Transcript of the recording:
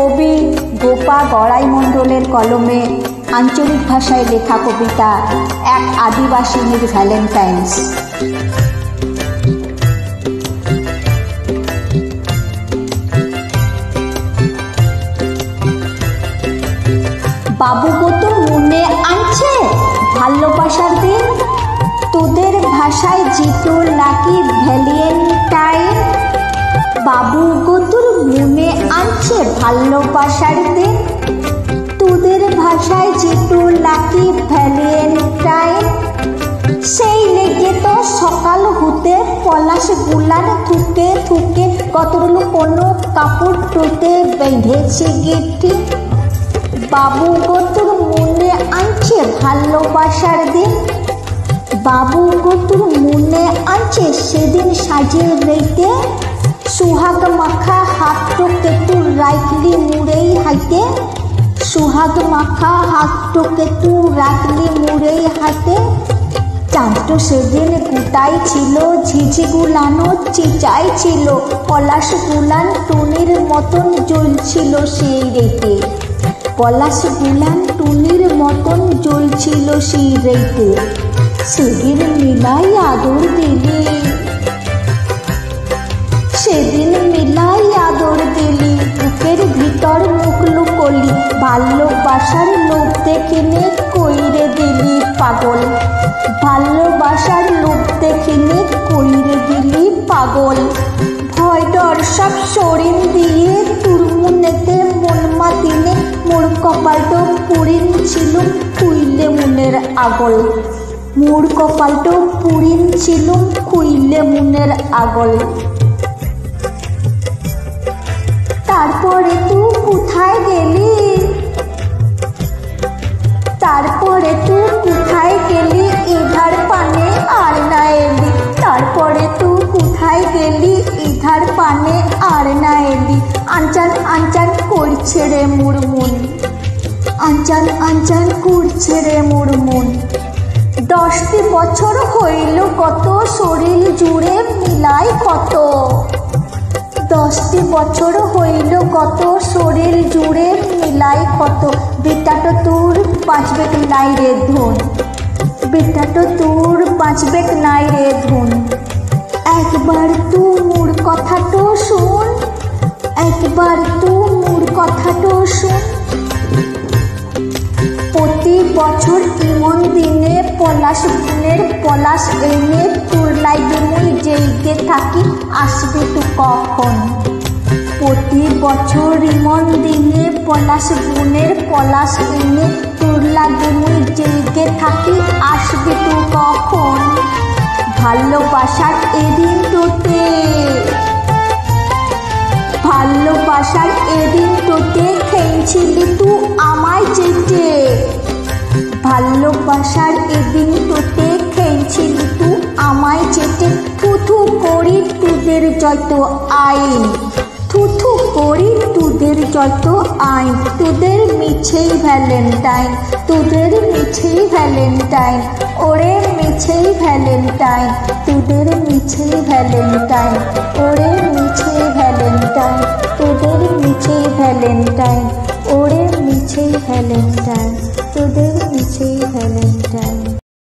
কবি গোপা গড়াই মণ্ডলের কলমে আঞ্চলিক ভাষায় লেখা কবিতা এক আদিবাসিনীর ভ্যালেন্টাইন্স। বাবু গো তোর মনে আনছে ভালোবাসার দিন, তোদের ভাষায় জিতো লাকি ভ্যালেন্টাইন। বাবু গো তোর মনে আনছে ভালোবাসার দিন, তোদের ভাষায় জিতো লাকি ভ্যালেন্টাইন। সেই লেগে তো সকাল হতে পলাশ গুলান থুকে থুকে কতগুলো কোনো কাপড় টোতে বেঁধেছে গেটি। বাবু গো তোর মনে আনছে ভালোবাসার দিন, বাবু গো তোর মনে আনছে সেদিন সাজিয়ে রেখে সুহাগ মাখা হাত টোকে তুই রাখলি মুড়েই হাতে। সুহাগ মাখা হাত টোকে তুই রাখলি মুড়েই হাতে। চাঁদটো সেদিন গুটাই ছিল, ঝিঝি গুলানো চিচাই ছিল, পলাশ গুলান টুনির মতন জ্বলছিল সেই রেতে। পলাশ গুলান টুনির মতন জ্বলছিল সেই রেতে। সেদিন মিলাই আদর দিলি, সেদিন মিলাই আদর দিলি, বুকের ভিতর মুখ লুকলি, ভালোবাসার লোভ দেখিনে কইরে দিলি পাগল। ভালোবাসার লোভ দেখিনে কইরে দিলি পাগল। ভয় ডর সব শরীর দিয়ে তোর মনেতে মন মাতিনে, মোর কপালটো পুরিন ছিল খুইলে মনের আগল। মোর কপালটো পুরিন ছিল খুইলে মনের আগল। তারপরে তুই কোথায় গেলি, তারপরে তুই কোথায় গেলি, ইধার পানে আর না এলি। তারপরে তুই কোথায় গেলি, ইধার পানে আর না এলি। আনচান আনচান করছে রে মোর মন, আনচান আনচান করছে রে মোর মন। 10টি বছর হইল কত, শরীর জুড়ে মিলাই কত। 10টি বছর হইল কত, শরীর জুড়ে মিলাই কত। বেটাটো তোর বাঁচবে নাই রে ধন, বেটাটো তোর বাঁচবে নাই রে ধন। একবার তুই মোর কথাটো শোন, একবার তুই মোর কথাটো শোন। প্রতি বছর ইমন দিনে পলাশ গুনের পলাশ এনে তোর লাইগে মুই জেগে থাকি, আসবি তুই কখন। প্রতি বছর ইমন দিনে পলাশ গুনের পলাশ এনে তোর লাগে মুই জেগে থাকি, আসবি তুই কখন। ভালোবাসার এদিন তোতে, ভালোবাসার এদিন তোতে খেয়েছিলি তুই আমায় চেটে। ভালোবাসার এদিন তোতে খেয়েছিলি তুই আমায় চেটে। থুথু করি তোদের যত আইন, থুথু করি তোদের যত আইন। তোদের মিছেই ভ্যালেন্টাইন, তোদের মিছেই ভ্যালেন্টাইন, ওরে মিছেই ভ্যালেন্টাইন, তোদের মিছেই ভ্যালেন্টাইন, ওরে মিছেই ভ্যালেন্টাইন, তোদের মিছেই ভ্যালেন্টাইন, ওরে মিছেই ভ্যালেন্টাইন, তোদের মিছেই ভ্যালেন্টাইন।